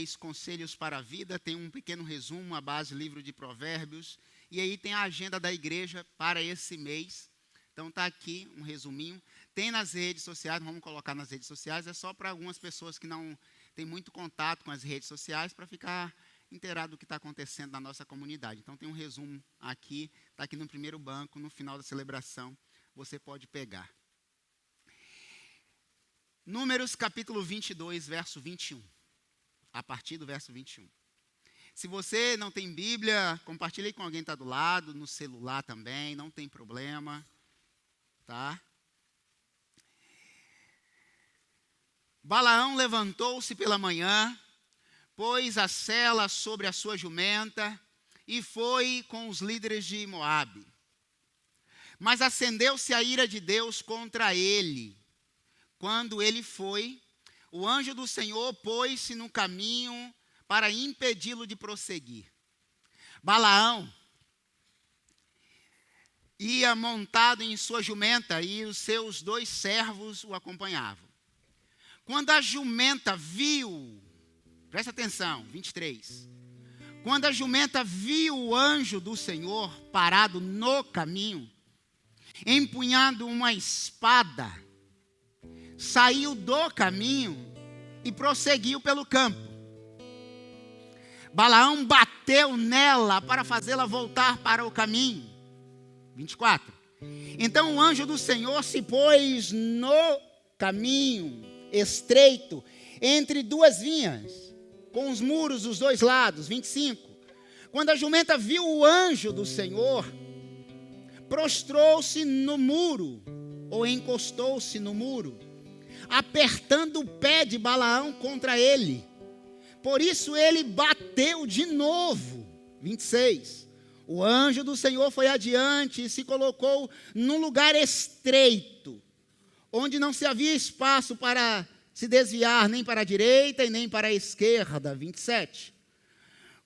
mês Conselhos para a Vida, tem um pequeno resumo, a base livro de Provérbios, e aí tem a agenda da igreja para esse mês. Então está aqui um resuminho. Tem nas redes sociais, vamos colocar nas redes sociais, é só para algumas pessoas que não têm muito contato com as redes sociais, para ficar inteirado do que está acontecendo na nossa comunidade. Então tem um resumo aqui, está aqui no primeiro banco, no final da celebração, você pode pegar. Números capítulo 22, verso 21. A partir do verso 21. Se você não tem Bíblia, compartilhe com alguém que está do lado, no celular também, não tem problema. Tá? Balaão levantou-se pela manhã, pôs a sela sobre a sua jumenta e foi com os líderes de Moabe. Mas acendeu-se a ira de Deus contra ele. Quando ele foi, o anjo do Senhor pôs-se no caminho para impedi-lo de prosseguir. Balaão ia montado em sua jumenta e os seus 2 servos o acompanhavam. Quando a jumenta viu, presta atenção, 23. Quando a jumenta viu o anjo do Senhor parado no caminho, empunhando uma espada, saiu do caminho e prosseguiu pelo campo. Balaão bateu nela para fazê-la voltar para o caminho. 24. Então o anjo do Senhor se pôs no caminho estreito, entre 2 vinhas, com os muros dos 2 lados. 25. Quando a jumenta viu o anjo do Senhor, prostrou-se no muro, ou encostou-se no muro, apertando o pé de Balaão contra ele. Por isso ele bateu de novo. 26. O anjo do Senhor foi adiante e se colocou num lugar estreito, onde não se havia espaço para se desviar nem para a direita e nem para a esquerda. 27.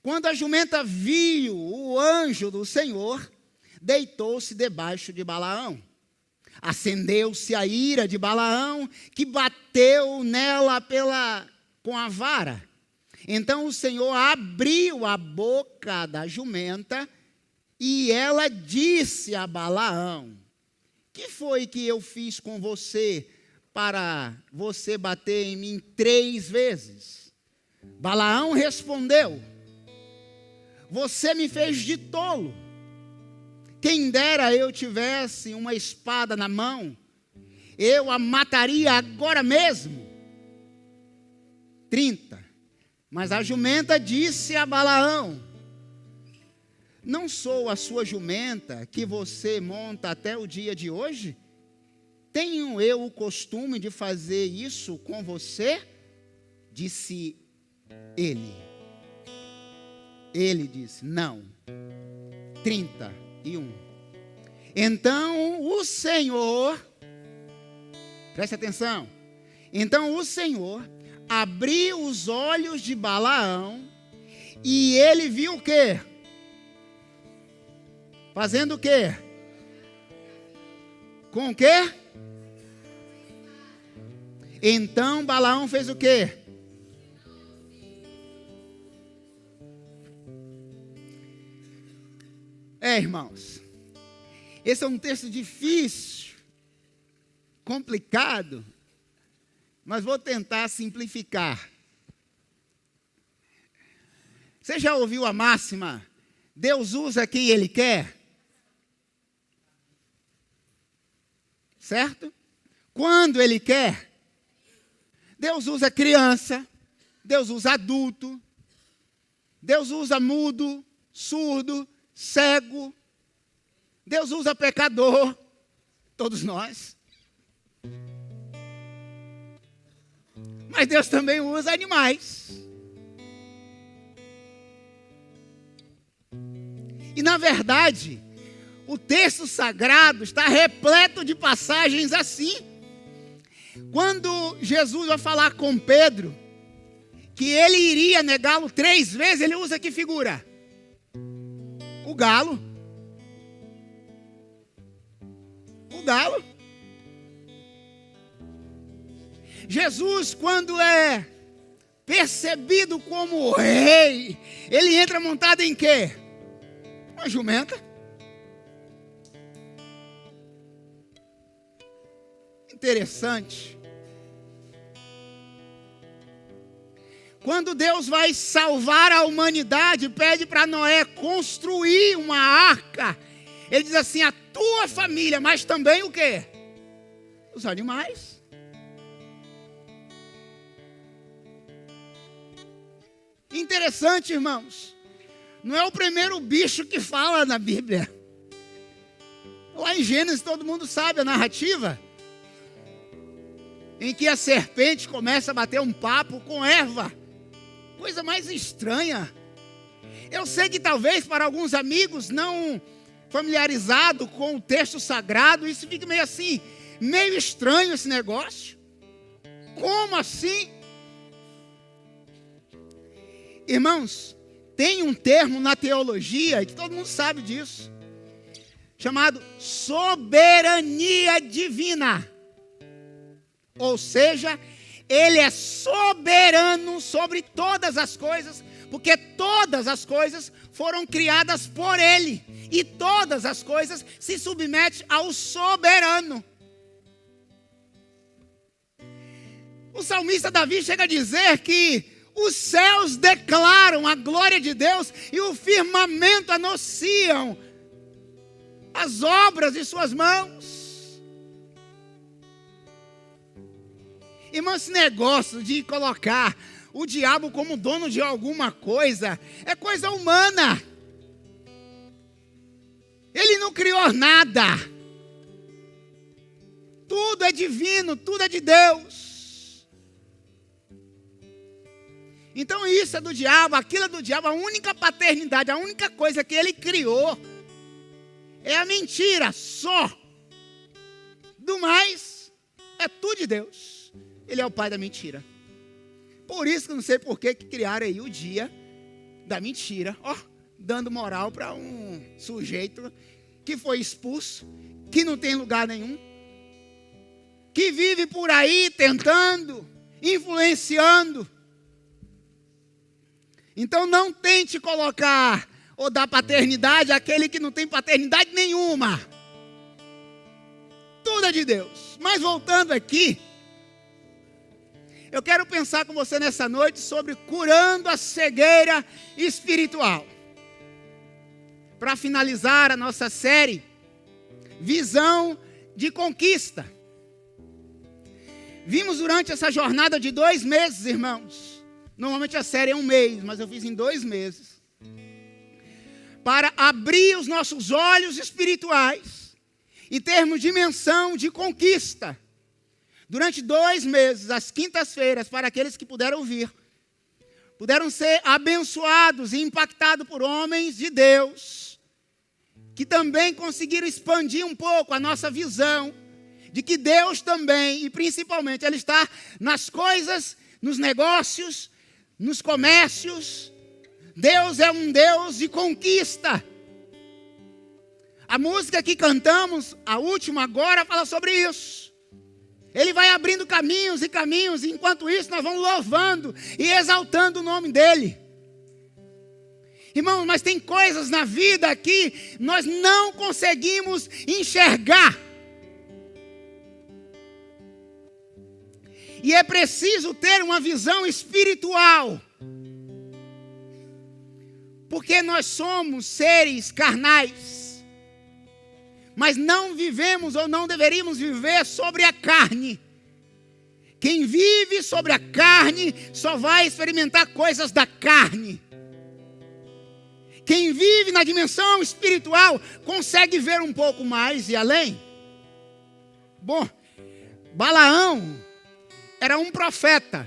Quando a jumenta viu o anjo do Senhor, deitou-se debaixo de Balaão. Acendeu-se a ira de Balaão, que bateu nela com a vara. Então o Senhor abriu a boca da jumenta e ela disse a Balaão: que foi que eu fiz com você para você bater em mim 3 vezes? Balaão respondeu: você me fez de tolo. Quem dera eu tivesse uma espada na mão, eu a mataria agora mesmo. 30. Mas a jumenta disse a Balaão: não sou a sua jumenta que você monta até o dia de hoje? Tenho eu o costume de fazer isso com você? Disse ele. Ele disse: não. 31. Então o Senhor, preste atenção, então o Senhor abriu os olhos de Balaão e ele viu o quê? Fazendo o quê? Com o quê? Então Balaão fez o quê? Irmãos, esse é um texto difícil, complicado, mas vou tentar simplificar. Você já ouviu a máxima: Deus usa quem Ele quer? Certo? Quando Ele quer. Deus usa criança, Deus usa adulto, Deus usa mudo, surdo, cego, Deus usa pecador, todos nós. Mas Deus também usa animais. E na verdade, o texto sagrado está repleto de passagens assim. Quando Jesus vai falar com Pedro que ele iria negá-lo 3 vezes, ele usa que figura? O galo. O galo. Jesus, quando é percebido como rei, ele entra montado em quê? Uma jumenta. Interessante. Quando Deus vai salvar a humanidade, pede para Noé construir uma arca. Ele diz assim: a tua família, mas também o quê? Os animais. Interessante, irmãos. Não é o primeiro bicho que fala na Bíblia. Lá em Gênesis todo mundo sabe a narrativa, em que a serpente começa a bater um papo com Eva. Coisa mais estranha. Eu sei que talvez para alguns amigos não familiarizados com o texto sagrado, isso fica meio assim, meio estranho esse negócio. Como assim? Irmãos, tem um termo na teologia, que todo mundo sabe disso, chamado soberania divina. Ou seja, ele é soberano sobre todas as coisas, porque todas as coisas foram criadas por ele, e todas as coisas se submetem ao soberano. O salmista Davi chega a dizer que os céus declaram a glória de Deus e o firmamento anunciam as obras de suas mãos. Irmão, esse negócio de colocar o diabo como dono de alguma coisa é coisa humana. Ele não criou nada. Tudo é divino, tudo é de Deus. Então isso é do diabo, aquilo é do diabo. A única paternidade, a única coisa que ele criou é a mentira só. Do mais, é tudo de Deus. Ele é o pai da mentira. Por isso que eu não sei por que criaram aí o dia da mentira. Ó, dando moral para um sujeito que foi expulso, que não tem lugar nenhum, que vive por aí tentando, influenciando. Então não tente colocar ou dar paternidade àquele que não tem paternidade nenhuma. Tudo é de Deus. Mas voltando aqui, eu quero pensar com você nessa noite sobre curando a cegueira espiritual. Para finalizar a nossa série, Visão de Conquista. Vimos durante essa jornada de 2 meses, irmãos. Normalmente a série é 1 mês, mas eu fiz em 2 meses. Para abrir os nossos olhos espirituais e termos dimensão de conquista. Durante 2 meses, às quintas-feiras, para aqueles que puderam vir, puderam ser abençoados e impactados por homens de Deus, que também conseguiram expandir um pouco a nossa visão, de que Deus também, e principalmente, Ele está nas coisas, nos negócios, nos comércios. Deus é um Deus de conquista. A música que cantamos, a última agora, fala sobre isso. Ele vai abrindo caminhos e caminhos, e enquanto isso nós vamos louvando e exaltando o nome dEle. Irmãos, mas tem coisas na vida que nós não conseguimos enxergar. E é preciso ter uma visão espiritual. Porque nós somos seres carnais. Mas não vivemos ou não deveríamos viver sobre a carne. Quem vive sobre a carne só vai experimentar coisas da carne. Quem vive na dimensão espiritual consegue ver um pouco mais e além. Bom, Balaão era um profeta.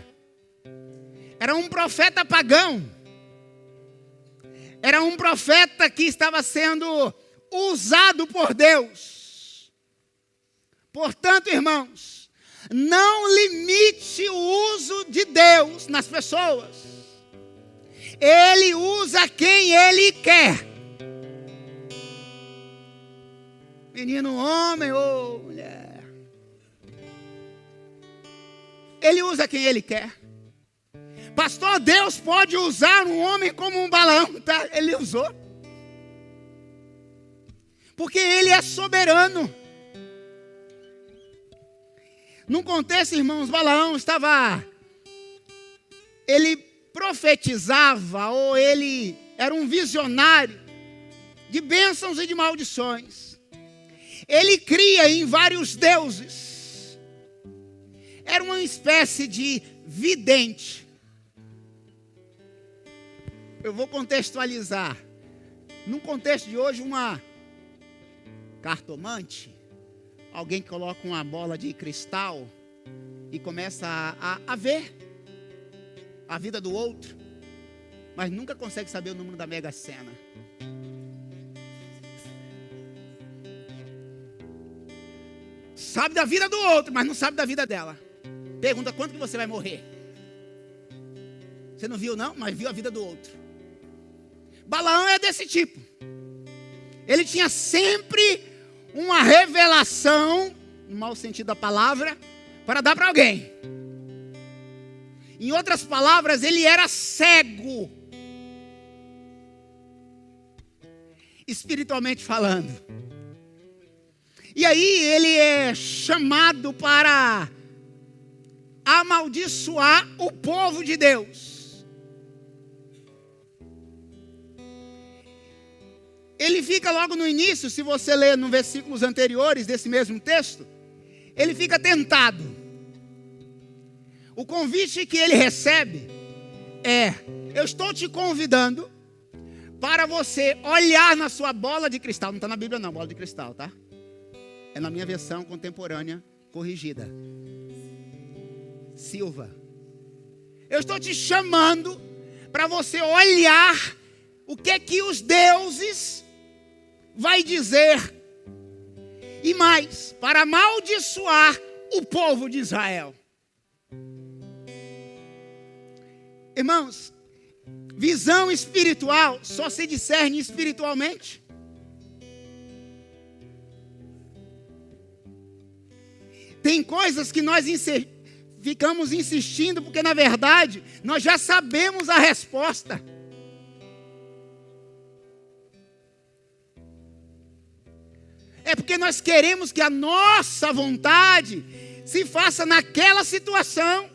Era um profeta pagão. Era um profeta que estava sendo usado por Deus. Portanto, irmãos, não limite o uso de Deus nas pessoas. Ele usa quem Ele quer. Menino, homem ou mulher. Ele usa quem Ele quer. Pastor, Deus pode usar um homem como um Balaão, tá? Ele usou. Porque ele é soberano. Num contexto, irmãos, Balaão ele profetizava, ou ele era um visionário de bênçãos e de maldições. Ele cria em vários deuses. Era uma espécie de vidente. Eu vou contextualizar. No contexto de hoje, uma cartomante, alguém que coloca uma bola de cristal e começa a ver a vida do outro, mas nunca consegue saber o número da Mega Sena. Sabe da vida do outro, mas não sabe da vida dela. Pergunta quando que você vai morrer. Você não viu não, mas viu a vida do outro. Balaão é desse tipo. Ele tinha sempre uma revelação, no mau sentido da palavra, para dar para alguém. Em outras palavras, ele era cego, espiritualmente falando. E aí ele é chamado para amaldiçoar o povo de Deus. Ele fica logo no início, se você ler nos versículos anteriores desse mesmo texto, ele fica tentado. O convite que ele recebe é: eu estou te convidando para você olhar na sua bola de cristal. Não está na Bíblia não, bola de cristal, tá? É na minha versão contemporânea, corrigida. Silva. Eu estou te chamando para você olhar o que os deuses vai dizer. E mais, para amaldiçoar o povo de Israel. Irmãos, visão espiritual só se discerne espiritualmente. Tem coisas que nós ficamos insistindo porque, na verdade, nós já sabemos a resposta. É porque nós queremos que a nossa vontade se faça naquela situação.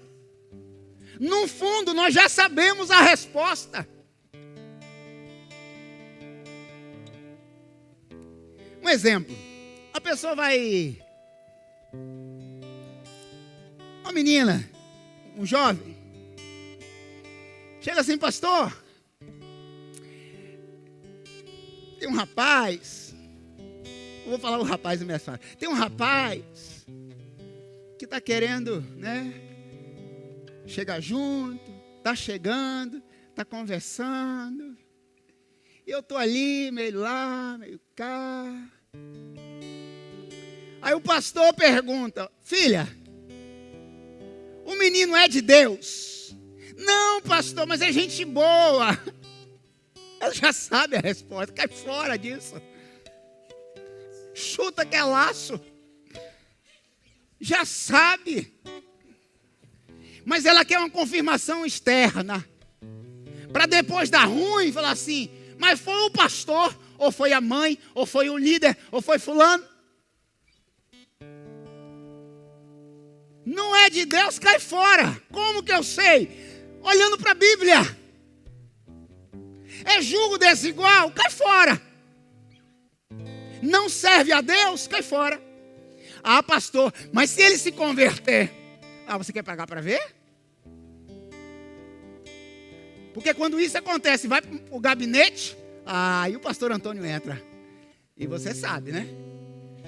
No fundo, nós já sabemos a resposta. Um exemplo. A pessoa vai... Uma menina, um jovem, chega assim: pastor, tem um rapaz, eu vou falar o rapaz, é mais fácil. Tem um rapaz que está querendo, né, chegar junto, está chegando, está conversando, e eu estou ali, meio lá, meio cá. Aí o pastor pergunta: filha, o menino é de Deus? Não, pastor, mas é gente boa. Ela já sabe a resposta, cai fora disso. Chuta que é laço. Já sabe. Mas ela quer uma confirmação externa. Para depois dar ruim, falar assim: mas foi o pastor, ou foi a mãe, ou foi o líder, ou foi fulano. Não é de Deus, cai fora. Como que eu sei? Olhando para a Bíblia. É julgo desigual, cai fora. Não serve a Deus, cai fora. Ah, pastor, mas se ele se converter? Ah, você quer pagar para ver? Porque quando isso acontece, vai para o gabinete, aí o pastor Antônio entra. E você sabe, né?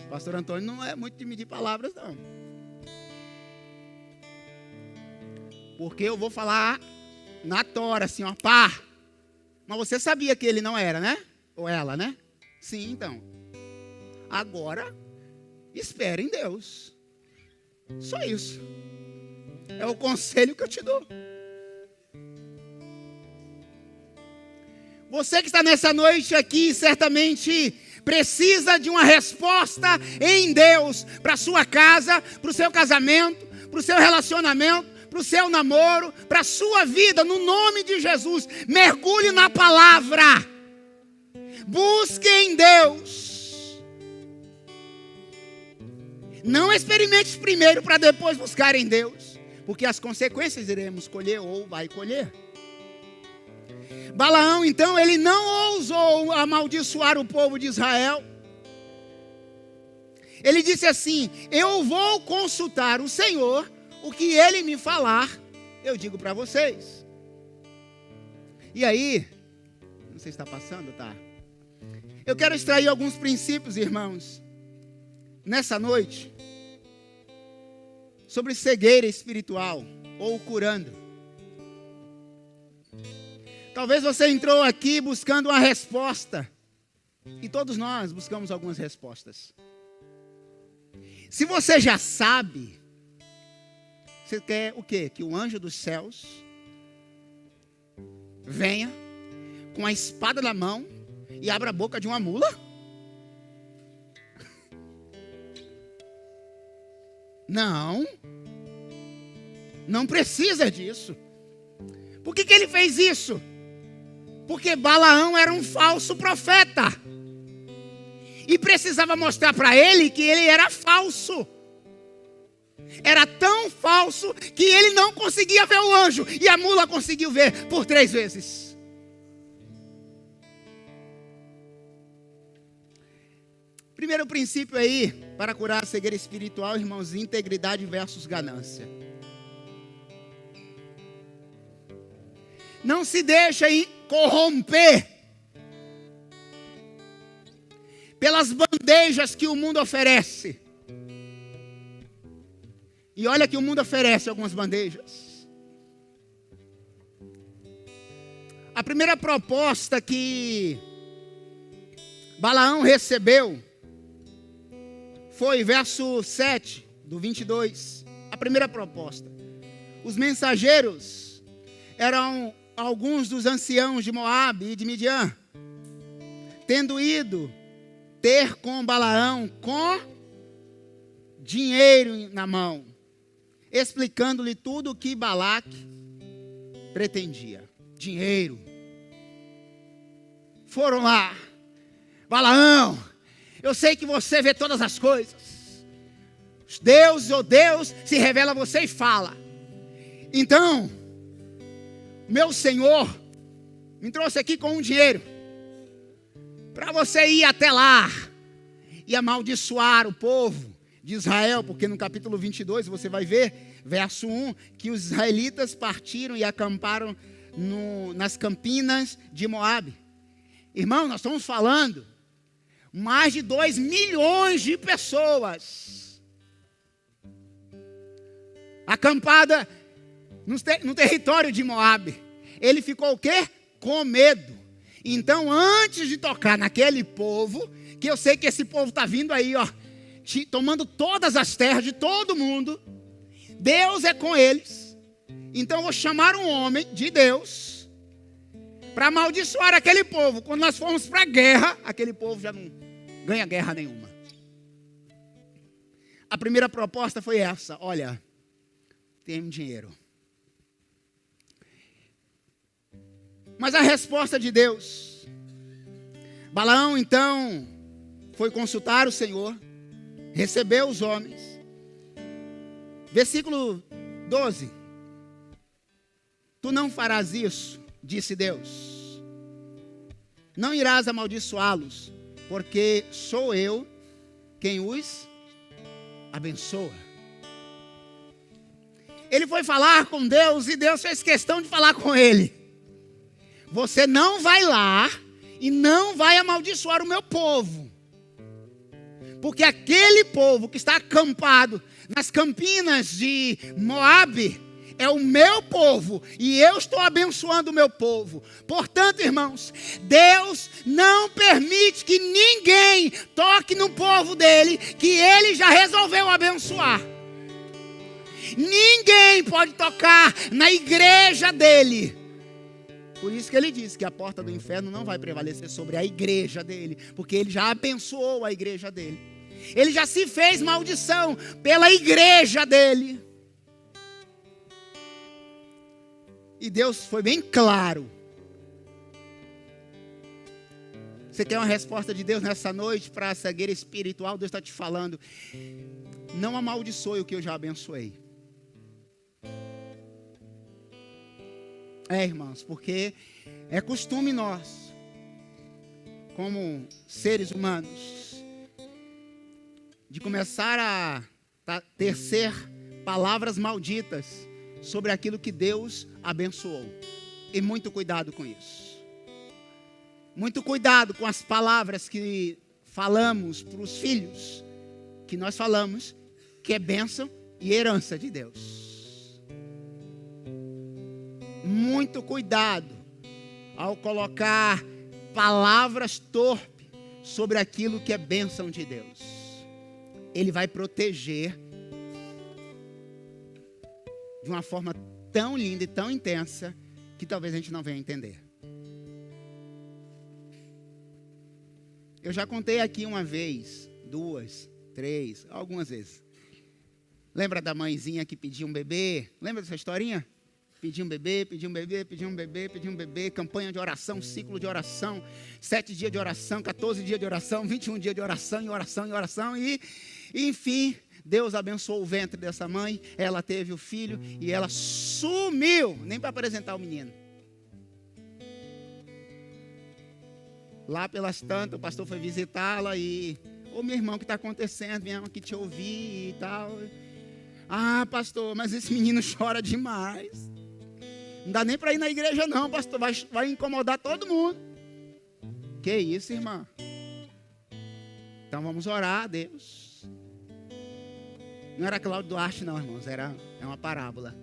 O pastor Antônio não é muito de medir palavras, não. Porque eu vou falar na tora, assim, ó, pá. Mas você sabia que ele não era, né? Ou ela, né? Sim, então. Agora, espere em Deus. Só isso. É o conselho que eu te dou. Você que está nessa noite aqui, certamente precisa de uma resposta em Deus para a sua casa, para o seu casamento, para o seu relacionamento, para o seu namoro, para a sua vida, no nome de Jesus. Mergulhe na palavra. Busque em Deus. Não experimente primeiro para depois buscar em Deus, porque as consequências iremos colher ou vai colher. Balaão, então, ele não ousou amaldiçoar o povo de Israel. Ele disse assim: eu vou consultar o Senhor, o que Ele me falar, eu digo para vocês. E aí, não sei se está passando, tá? Eu quero extrair alguns princípios, irmãos, nessa noite, sobre cegueira espiritual, ou curando. Talvez você entrou aqui buscando uma resposta, e todos nós buscamos algumas respostas. Se você já sabe, você quer o quê? Que o anjo dos céus venha com a espada na mão e abra a boca de uma mula? Não. Não precisa disso. Por que ele fez isso? Porque Balaão era um falso profeta. E precisava mostrar para ele que ele era falso. Era tão falso que ele não conseguia ver o anjo. E a mula conseguiu ver por 3 vezes. Primeiro princípio aí, para curar a cegueira espiritual, irmãos, integridade versus ganância. Não se deixa corromper pelas bandejas que o mundo oferece. E olha que o mundo oferece algumas bandejas. A primeira proposta que Balaão recebeu foi verso 7 do 22. A primeira proposta. Os mensageiros eram alguns dos anciãos de Moabe e de Midian, tendo ido ter com Balaão com dinheiro na mão, explicando-lhe tudo o que Balaque pretendia. Dinheiro. Foram lá. Balaão, eu sei que você vê todas as coisas. Deus, oh Deus, se revela a você e fala. Então, meu Senhor me trouxe aqui com um dinheiro para você ir até lá e amaldiçoar o povo de Israel, porque no capítulo 22 você vai ver, verso 1, que os israelitas partiram e acamparam nas campinas de Moabe. Irmão, nós estamos falando mais de 2 milhões de pessoas acampada no território de Moabe. Ele ficou o quê? Com medo. Então, antes de tocar naquele povo, que eu sei que esse povo está vindo aí, ó, tomando todas as terras de todo mundo, Deus é com eles. Então, eu vou chamar um homem de Deus para amaldiçoar aquele povo. Quando nós formos para a guerra, aquele povo já não ganha guerra nenhuma. A primeira proposta foi essa: olha, tem dinheiro. Mas a resposta de Deus, Balaão então foi consultar o Senhor, recebeu os homens. Versículo 12. Tu não farás isso, disse Deus. Não irás amaldiçoá-los, porque sou eu quem os abençoa. Ele foi falar com Deus e Deus fez questão de falar com ele. Você não vai lá e não vai amaldiçoar o meu povo. Porque aquele povo que está acampado nas campinas de Moabe é o meu povo e eu estou abençoando o meu povo. Portanto, irmãos, Deus não permite que ninguém toque no povo dele, que ele já resolveu abençoar. Ninguém pode tocar na igreja dele. Por isso que ele diz que a porta do inferno não vai prevalecer sobre a igreja dele, porque ele já abençoou a igreja dele. Ele já se fez maldição pela igreja dele. E Deus foi bem claro. Você quer uma resposta de Deus nessa noite para a cegueira espiritual? Deus está te falando: não amaldiçoe o que eu já abençoei. Irmãos, porque é costume nosso, como seres humanos, de começar a tecer palavras malditas sobre aquilo que Deus abençoou. E muito cuidado com isso. Muito cuidado com as palavras que falamos para os filhos, que nós falamos que é bênção e herança de Deus. Muito cuidado ao colocar palavras torpes sobre aquilo que é bênção de Deus. Ele vai proteger de uma forma tão linda e tão intensa que talvez a gente não venha entender. Eu já contei aqui uma vez, 2, 3, algumas vezes. Lembra da mãezinha que pediu um bebê? Lembra dessa historinha? Pediu um bebê, pediu um bebê, pediu um bebê, pediu um bebê. Campanha de oração, ciclo de oração. 7 dias de oração, 14 dias de oração, 21 dias de oração, e oração, e oração. E enfim, Deus abençoou o ventre dessa mãe. Ela teve o filho e ela sumiu. Nem para apresentar o menino. Lá pelas tantas, o pastor foi visitá-la e... Ô, meu irmão, o que está acontecendo? Viemos aqui te ouvir e tal. Ah, pastor, mas esse menino chora demais. Não dá nem para ir na igreja não, pastor. Vai incomodar todo mundo. Que isso, irmã? Então vamos orar a Deus. Não era Cláudio Duarte não, irmãos. É uma parábola.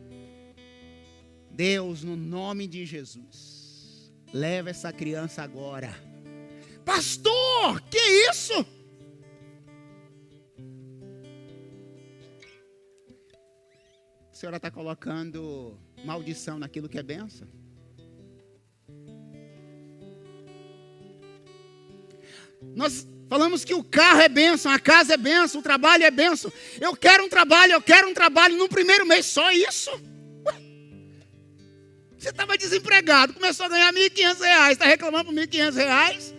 Deus, no nome de Jesus, leva essa criança agora. Pastor, que isso? A senhora está colocando maldição naquilo que é bênção? Nós falamos que o carro é bênção, a casa é bênção, o trabalho é bênção. Eu quero um trabalho no primeiro mês, só isso? Ué? Você estava desempregado, começou a ganhar R$1.500, está reclamando por R$1.500?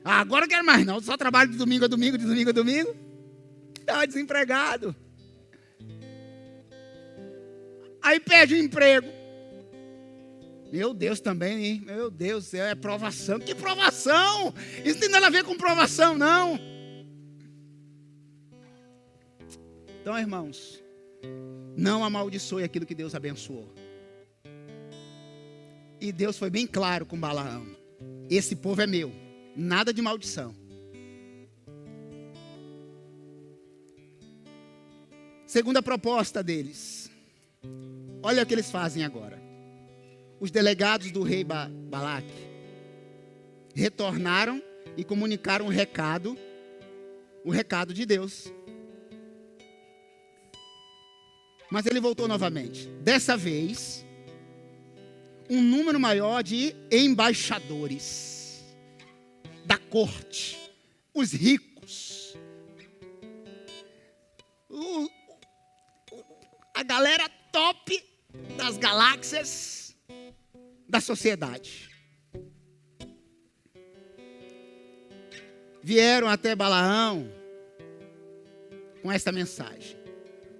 Agora eu quero mais não, só trabalho de domingo a domingo, de domingo a domingo. Estava desempregado. Aí perde o emprego. Meu Deus também, hein? Meu Deus do céu, é provação. Que provação? Isso não tem nada a ver com provação, não. Então, irmãos, não amaldiçoe aquilo que Deus abençoou. E Deus foi bem claro com Balaão. Esse povo é meu. Nada de maldição. Segunda proposta deles. Olha o que eles fazem agora. Os delegados do rei Balaque retornaram e comunicaram o recado de Deus. Mas ele voltou novamente. Dessa vez, um número maior de embaixadores da corte, os ricos, a galera top das galáxias da sociedade. Vieram até Balaão com esta mensagem.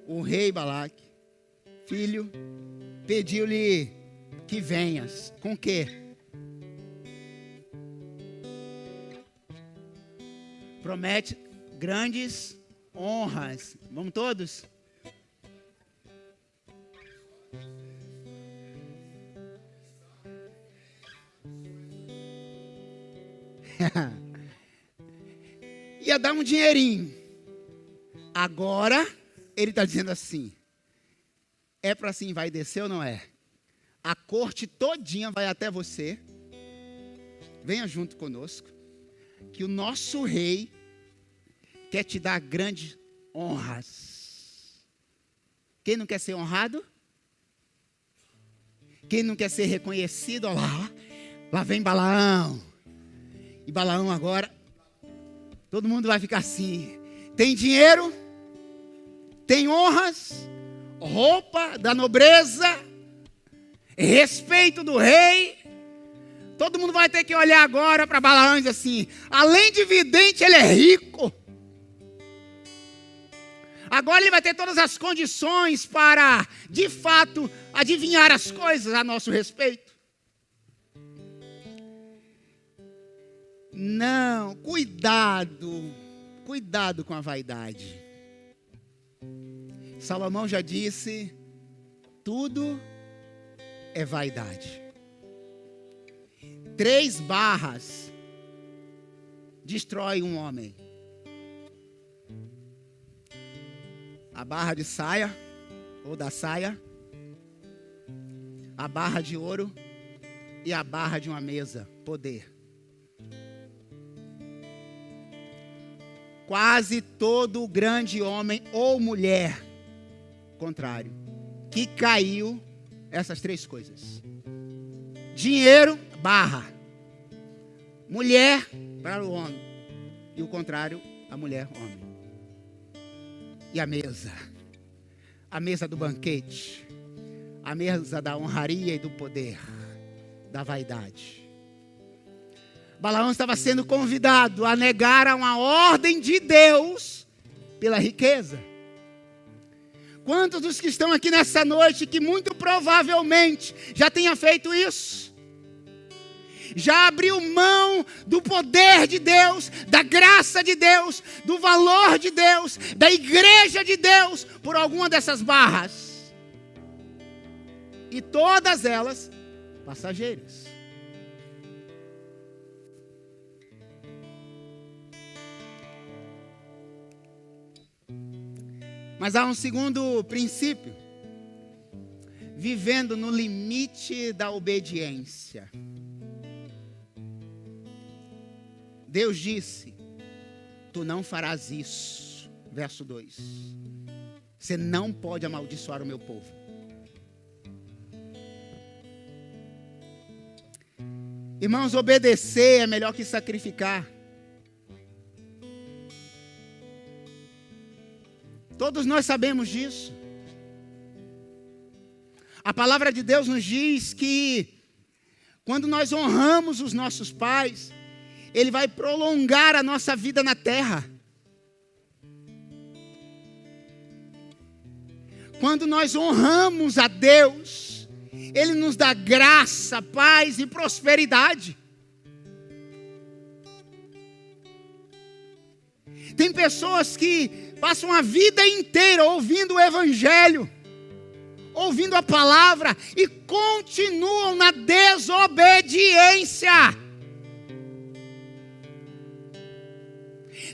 O rei Balaque, filho, pediu-lhe que venhas. Com o quê? Promete grandes honras. Vamos todos? Ia dar um dinheirinho. Agora, ele está dizendo assim: é para se envaidecer ou não é? A corte todinha vai até você. Venha junto conosco. Que o nosso rei quer te dar grandes honras. Quem não quer ser honrado? Quem não quer ser reconhecido? Olha lá vem Balaão. E Balaão agora, todo mundo vai ficar assim: tem dinheiro? tem honras, roupa da nobreza, respeito do rei. Todo mundo vai ter que olhar agora para Balaão e dizer assim: além de vidente, ele é rico. Agora ele vai ter todas as condições para, de fato, adivinhar as coisas a nosso respeito. Não, cuidado com a vaidade. Salomão já disse: tudo é vaidade. 3 barras destrói um homem: a barra de saia, ou da saia, a barra de ouro e a barra de uma mesa, poder. Quase todo grande homem ou mulher, contrário, que caiu, essas 3 coisas: dinheiro, barra; mulher, para o homem, e o contrário, a mulher, homem. E a mesa do banquete, a mesa da honraria e do poder, da vaidade. Balaão estava sendo convidado a negar uma ordem de Deus pela riqueza. Quantos dos que estão aqui nessa noite que muito provavelmente já tenha feito isso? Já abriu mão do poder de Deus, da graça de Deus, do valor de Deus, da igreja de Deus, por alguma dessas barras? E todas elas passageiras. Mas há um segundo princípio: vivendo no limite da obediência. Deus disse: tu não farás isso. Verso 2. Você não pode amaldiçoar o meu povo. Irmãos, obedecer é melhor que sacrificar. Todos nós sabemos disso. A palavra de Deus nos diz que quando nós honramos os nossos pais, Ele vai prolongar a nossa vida na terra. Quando nós honramos a Deus, Ele nos dá graça, paz e prosperidade. Tem pessoas que passam a vida inteira ouvindo o Evangelho, ouvindo a palavra, e continuam na desobediência.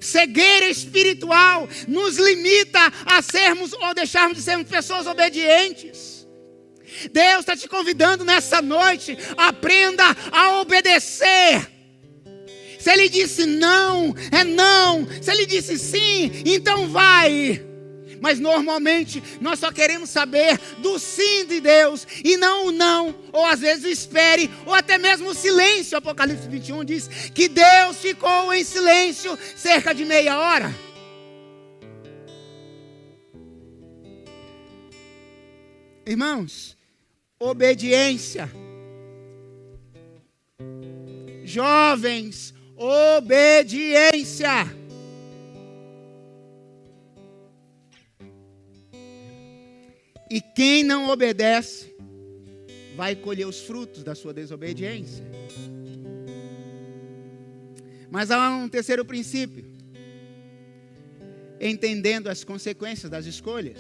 Cegueira espiritual nos limita a sermos ou deixarmos de sermos pessoas obedientes. Deus está te convidando nessa noite: aprenda a obedecer. Se Ele disse não, é não. Se Ele disse sim, então vai. Mas normalmente nós só queremos saber do sim de Deus e não o não, ou às vezes o espere, ou até mesmo o silêncio. Apocalipse 21 diz que Deus ficou em silêncio cerca de meia hora. Irmãos, obediência. Jovens, obediência. E quem não obedece vai colher os frutos da sua desobediência. Mas há um terceiro princípio: entendendo as consequências das escolhas.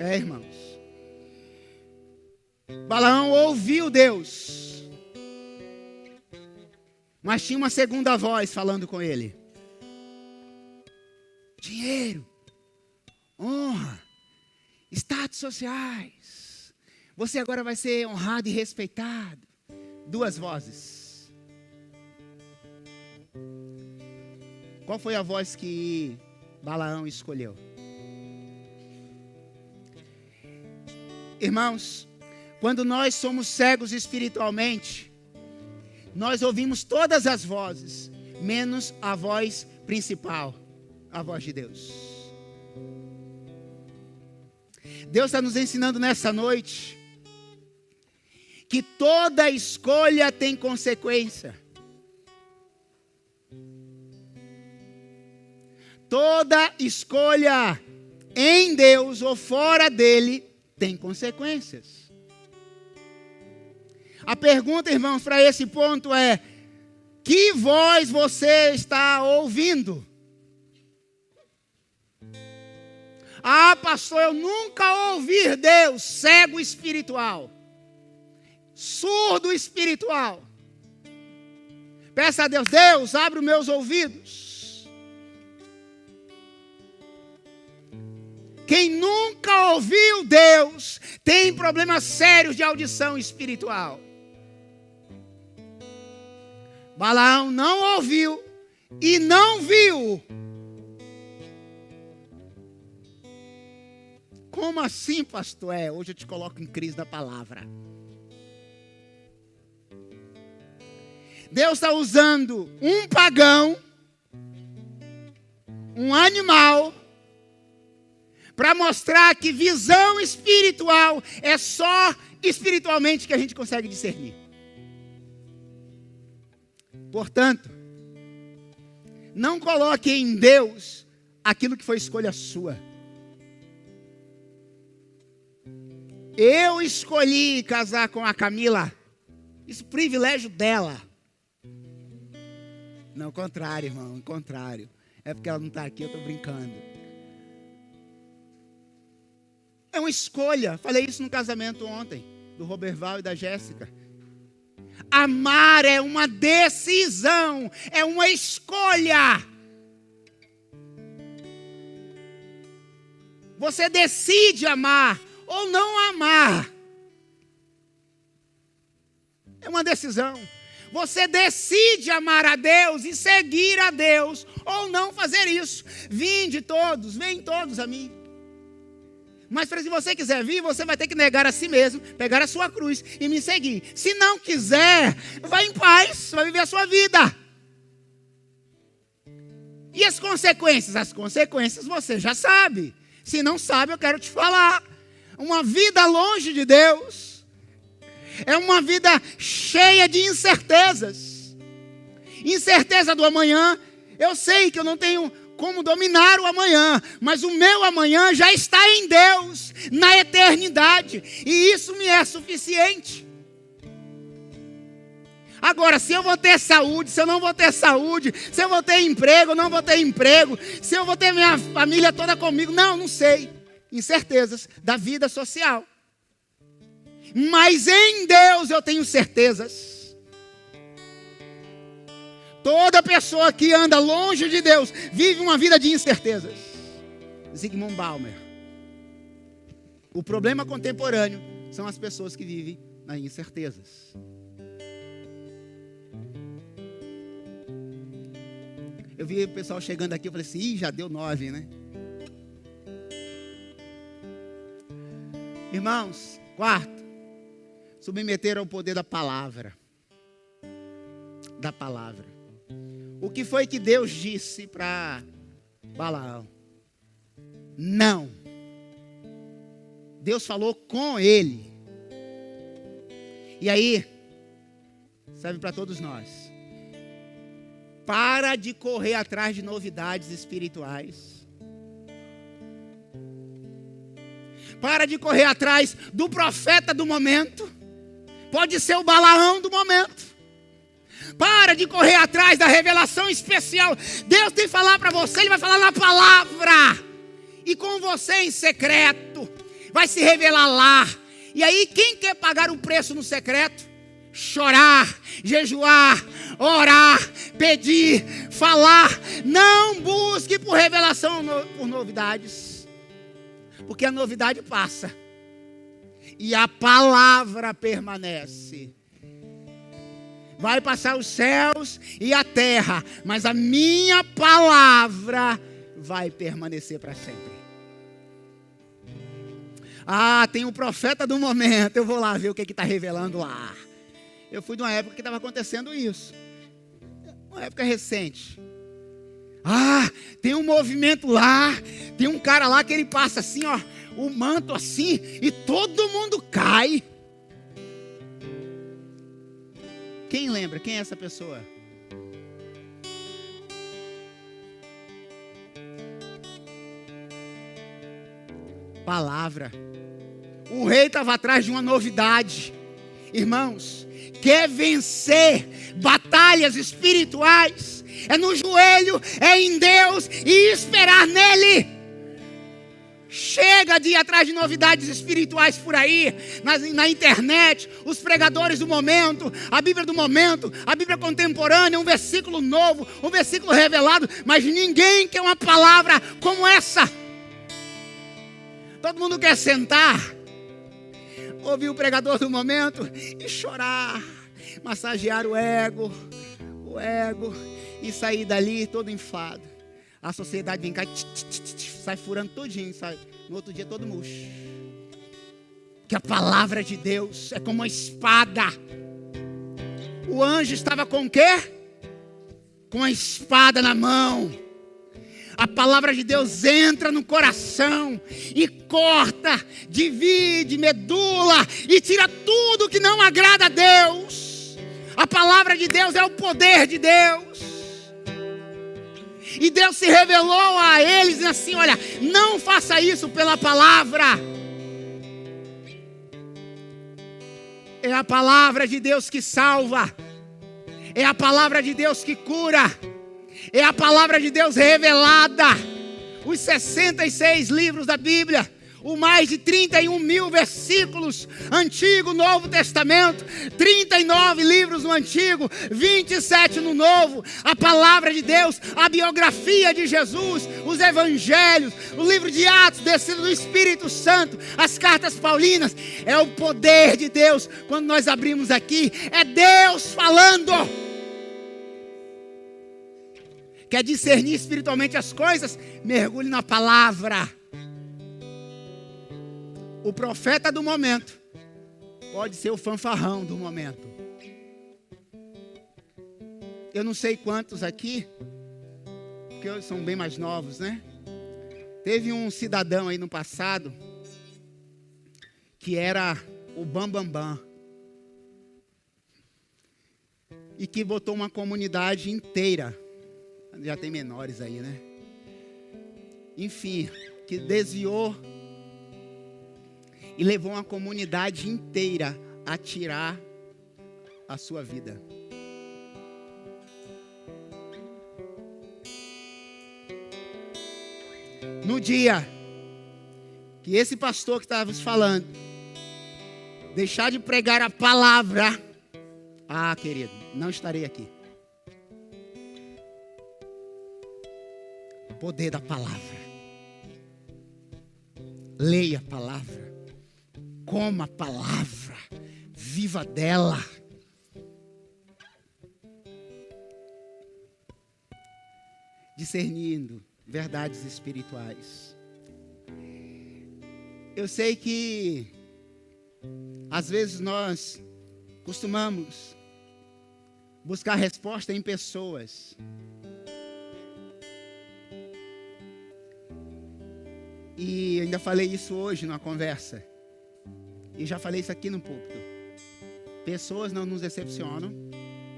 Irmãos, Balaão ouviu Deus, mas tinha uma segunda voz falando com ele: dinheiro, honra, status sociais, você agora vai ser honrado e respeitado. 2 vozes. Qual foi a voz que Balaão escolheu? Irmãos, quando nós somos cegos espiritualmente, nós ouvimos todas as vozes, menos a voz principal. a voz de Deus. Deus está nos ensinando nessa noite que toda escolha tem consequência. Toda escolha em Deus ou fora dele tem consequências. A pergunta, irmãos, para esse ponto é: que voz você está ouvindo? Ah, pastor, eu nunca ouvi Deus. Cego espiritual, surdo espiritual. Peça a Deus: Deus, abre os meus ouvidos. Quem nunca ouviu Deus tem problemas sérios de audição espiritual. Balaão não ouviu e não viu. Como assim, pastor? Hoje eu te coloco em crise da palavra. Deus está usando um pagão, um animal, para mostrar que visão espiritual é só espiritualmente que a gente consegue discernir. Portanto, não coloque em Deus aquilo que foi escolha sua. Eu escolhi casar com a Camila. Isso é privilégio dela. Não, o contrário, irmão, o contrário. É porque ela não está aqui, eu estou brincando. É uma escolha. Falei isso no casamento ontem, do Roberval e da Jéssica. Amar é uma decisão, é uma escolha. Você decide amar ou não amar. É uma decisão. Você decide amar a Deus e seguir a Deus ou não fazer isso. Vinde todos, vem todos a mim. Mas se você quiser vir, você vai ter que negar a si mesmo, pegar a sua cruz e me seguir. Se não quiser, vai em paz, vai viver a sua vida. E as consequências? As consequências você já sabe. Se não sabe, eu quero te falar. Uma vida longe de Deus é uma vida cheia de incertezas. Incerteza do amanhã. Eu sei que eu não tenho como dominar o amanhã, mas o meu amanhã já está em Deus, na eternidade, e isso me é suficiente. Agora, se eu vou ter saúde, se eu não vou ter saúde, se eu vou ter emprego, não vou ter emprego, se eu vou ter minha família toda comigo, não sei. Incertezas da vida social. Mas em Deus eu tenho certezas. Toda pessoa que anda longe de Deus vive uma vida de incertezas. Zygmunt Bauman. O problema contemporâneo são as pessoas que vivem nas incertezas. Eu vi o pessoal chegando aqui, eu falei assim: já deu 9, né? Irmãos, quarto, submeter ao poder da palavra. Da palavra. O que foi que Deus disse para Balaão? Não. Deus falou com ele. E aí, serve para todos nós. Para de correr atrás de novidades espirituais. Para de correr atrás do profeta do momento. Pode ser o Balaão do momento. Para de correr atrás da revelação especial. Deus tem que falar para você, Ele vai falar na palavra. E com você em secreto. Vai se revelar lá. E aí quem quer pagar o preço no secreto? Chorar, jejuar, orar, pedir, falar. Não busque por revelação, por novidades. Porque a novidade passa. E a palavra permanece. Vai passar os céus e a terra, mas a minha palavra vai permanecer para sempre. Ah, tem um profeta do momento, eu vou lá ver o que está revelando lá. Eu fui de uma época que estava acontecendo isso. Uma época recente. Ah, tem um movimento lá, tem um cara lá que ele passa assim, ó, o manto assim, e todo mundo cai. Quem lembra? Quem é essa pessoa? Palavra. O rei estava atrás de uma novidade. Irmãos, quer vencer batalhas espirituais, é no joelho, é em Deus e esperar nele. Chega de ir atrás de novidades espirituais por aí, na internet, os pregadores do momento, a Bíblia do momento, a Bíblia contemporânea, um versículo novo, um versículo revelado, mas ninguém quer uma palavra como essa. Todo mundo quer sentar, ouvir o pregador do momento e chorar, massagear o ego, e sair dali todo enfado. A sociedade vem cá, sai furando tudinho, sai. No outro dia todo murcho. Que a palavra de Deus é como uma espada. O anjo estava com o quê? Com a espada na mão. A palavra de Deus entra no coração e corta, divide, medula e tira tudo que não agrada a Deus. A palavra de Deus é o poder de Deus. E Deus se revelou a eles assim, olha, não faça isso pela palavra. É a palavra de Deus que salva. É a palavra de Deus que cura. É a palavra de Deus revelada. Os 66 livros da Bíblia, o mais de 31 mil versículos, Antigo, Novo Testamento, 39 livros no Antigo, 27 no Novo, a palavra de Deus, a biografia de Jesus, os Evangelhos, o livro de Atos, descido do Espírito Santo, as cartas paulinas, é o poder de Deus. Quando nós abrimos aqui, é Deus falando. Quer discernir espiritualmente as coisas? Mergulhe na palavra. O profeta do momento pode ser o fanfarrão do momento. Eu não sei quantos aqui, porque são bem mais novos, né? Teve um cidadão aí no passado que era o Bambambam. E que botou uma comunidade inteira. Já tem menores aí, né? Enfim, que desviou e levou uma comunidade inteira a tirar a sua vida. No dia que esse pastor que estávamos falando deixar de pregar a palavra, querido, não estarei aqui. O poder da palavra. Leia a palavra. Coma a palavra. Viva dela. Discernindo verdades espirituais. Eu sei que às vezes nós costumamos buscar resposta em pessoas. E ainda falei isso hoje numa conversa. E já falei isso aqui no púlpito. Pessoas não nos decepcionam,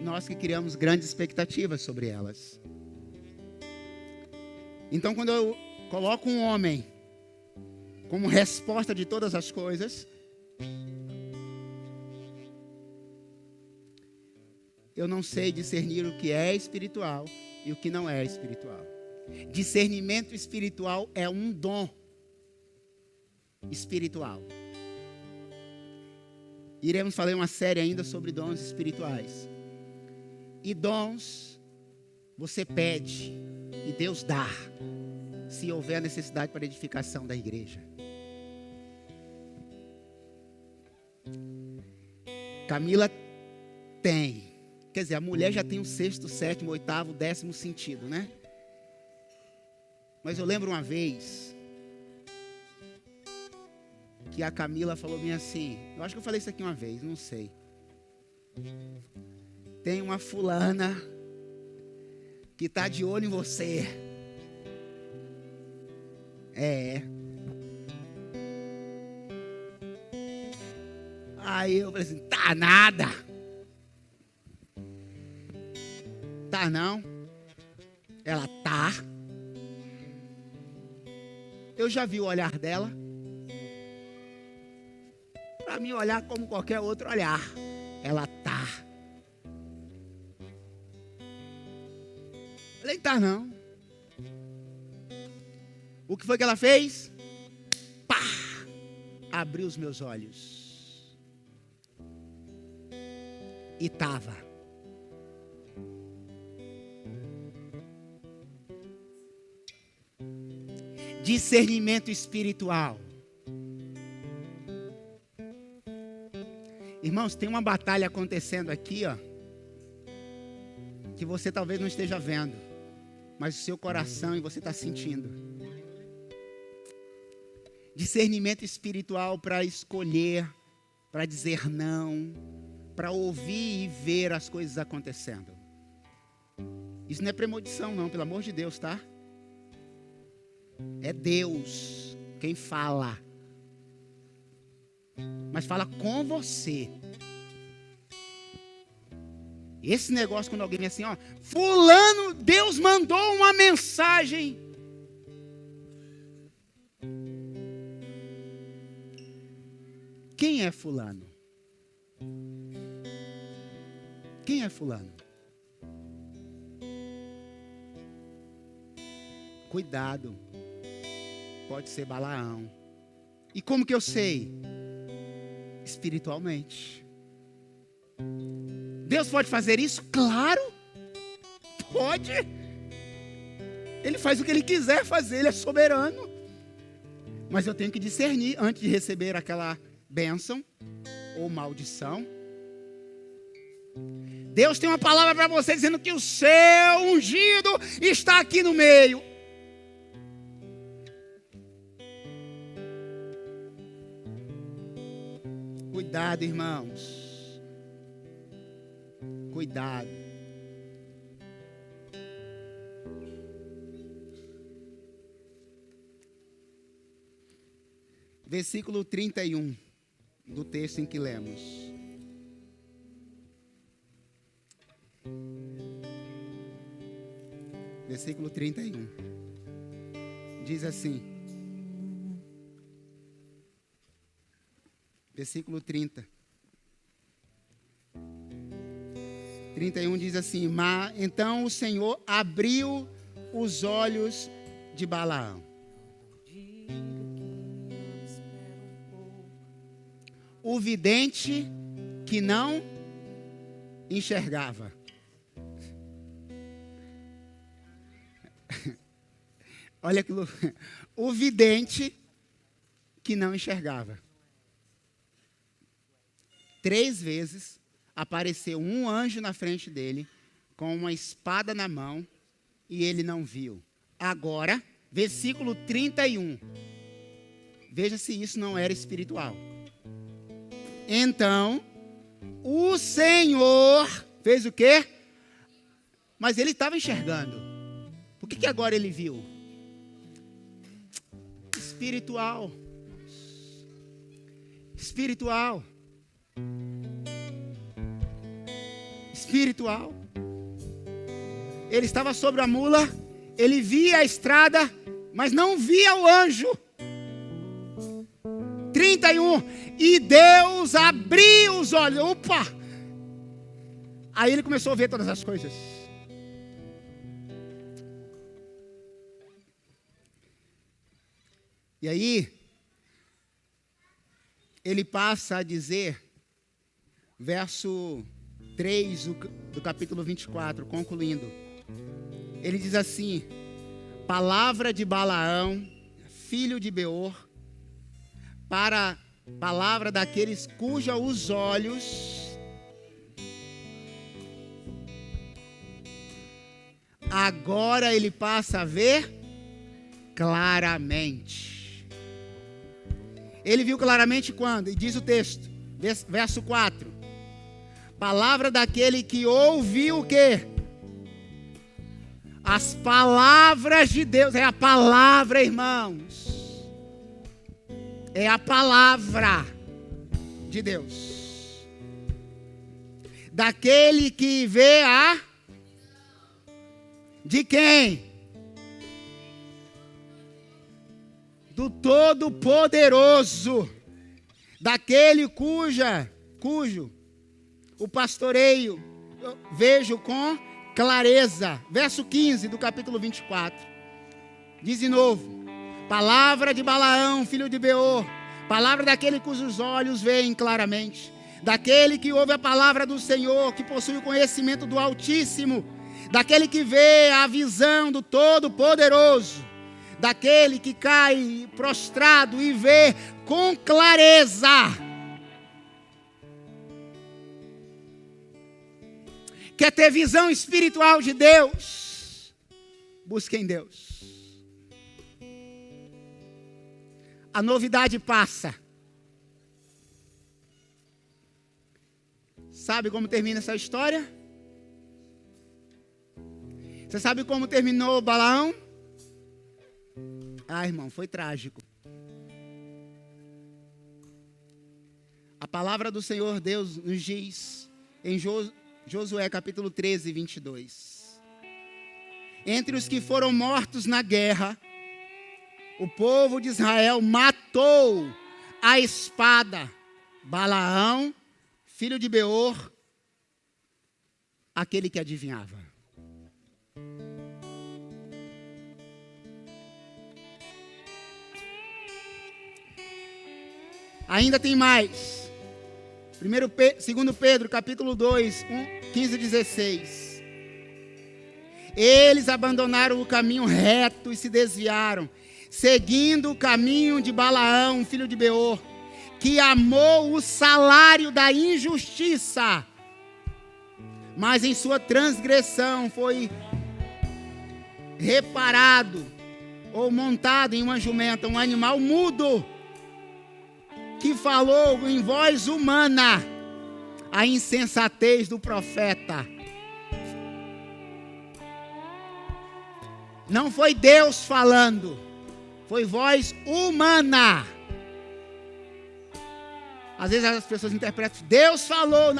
nós que criamos grandes expectativas sobre elas. Então, quando eu coloco um homem como resposta de todas as coisas, eu não sei discernir o que é espiritual e o que não é espiritual. Discernimento espiritual é um dom espiritual. Iremos fazer uma série ainda sobre dons espirituais. E dons você pede e Deus dá, se houver a necessidade para a edificação da igreja. Camila tem. Quer dizer, a mulher já tem o 6º, 7º, 8º, 10º sentido, né? Mas eu lembro uma vez que a Camila falou bem assim, eu acho que eu falei isso aqui uma vez, não sei. Tem uma fulana que está de olho em você. Aí eu falei assim, tá nada. Tá não. Ela tá. Eu já vi o olhar dela. Para mim olhar como qualquer outro olhar. Ela tá. Falei, tá não. O que foi que ela fez? Pá! Abriu os meus olhos. E tava. Discernimento espiritual. Irmãos, tem uma batalha acontecendo aqui, ó, que você talvez não esteja vendo, mas o seu coração e você está sentindo. Discernimento espiritual para escolher, para dizer não, para ouvir e ver as coisas acontecendo. Isso não é premonição não, pelo amor de Deus, tá? É Deus quem fala. Mas fala com você. Esse negócio quando alguém vem assim, ó, fulano, Deus mandou uma mensagem. Quem é fulano? Quem é fulano? Cuidado. Pode ser Balaão. E como que eu sei? Espiritualmente. Deus pode fazer isso? Claro. Pode. Ele faz o que Ele quiser fazer. Ele é soberano. Mas eu tenho que discernir antes de receber aquela bênção ou maldição. Deus tem uma palavra para você dizendo que o seu ungido está aqui no meio. Cuidado, irmãos. Cuidado. Versículo 31 do texto em que lemos. Versículo 31. Diz assim. Versículo 30. 31 diz assim: mas então o Senhor abriu os olhos de Balaão. O vidente que não enxergava. Olha que louco. O vidente que não enxergava. 3 vezes apareceu um anjo na frente dele, com uma espada na mão, e ele não viu. Agora, versículo 31. Veja se isso não era espiritual. Então, o Senhor fez o quê? Mas ele estava enxergando. Por que agora ele viu? Espiritual. Espiritual. Espiritual. Ele estava sobre a mula, ele via a estrada, mas não via o anjo. 31. E Deus abriu os olhos. Opa! Aí ele começou a ver todas as coisas. E aí, ele passa a dizer, verso 3 do capítulo 24, concluindo. Ele diz assim: palavra de Balaão, filho de Beor, para palavra daqueles cujos os olhos agora ele passa a ver claramente. Ele viu claramente quando? E diz o texto, verso 4. Palavra daquele que ouviu o quê? As palavras de Deus, é a palavra, irmãos. É a palavra de Deus. Daquele que vê a... De quem? Do Todo-Poderoso. Daquele cujo o pastoreio eu vejo com clareza. Verso 15 do capítulo 24. Diz de novo: palavra de Balaão, filho de Beor, palavra daquele cujos olhos veem claramente, daquele que ouve a palavra do Senhor, que possui o conhecimento do Altíssimo, daquele que vê a visão do Todo-Poderoso, daquele que cai prostrado e vê com clareza. Quer ter visão espiritual de Deus? Busque em Deus. A novidade passa. Sabe como termina essa história? Você sabe como terminou Balaão? Ah, irmão, foi trágico. A palavra do Senhor Deus nos diz em Josué capítulo 13, 22. Entre os que foram mortos na guerra, o povo de Israel matou a espada Balaão, filho de Beor, aquele que adivinhava. Ainda tem mais. 2 Pedro, capítulo 2, 15 e 16. Eles abandonaram o caminho reto e se desviaram, seguindo o caminho de Balaão, filho de Beor, que amou o salário da injustiça, mas em sua transgressão foi reparado ou montado em uma jumenta, um animal mudo, que falou em voz humana a insensatez do profeta. Não foi Deus falando, foi voz humana. Às vezes as pessoas interpretam, Deus falou.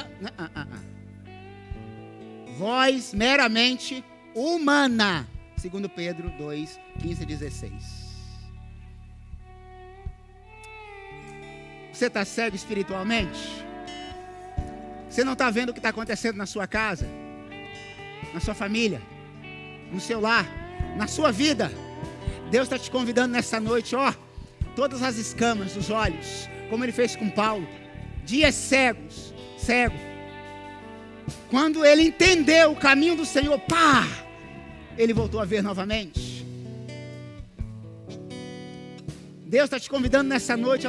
Voz meramente humana. 2 Pedro 2, 15 e 16. Você está cego espiritualmente? Você não está vendo o que está acontecendo na sua casa, na sua família, no seu lar, na sua vida? Deus está te convidando nessa noite, ó, todas as escamas dos olhos, como Ele fez com Paulo, dias cego. Quando ele entendeu o caminho do Senhor, pá, ele voltou a ver novamente. Deus está te convidando nessa noite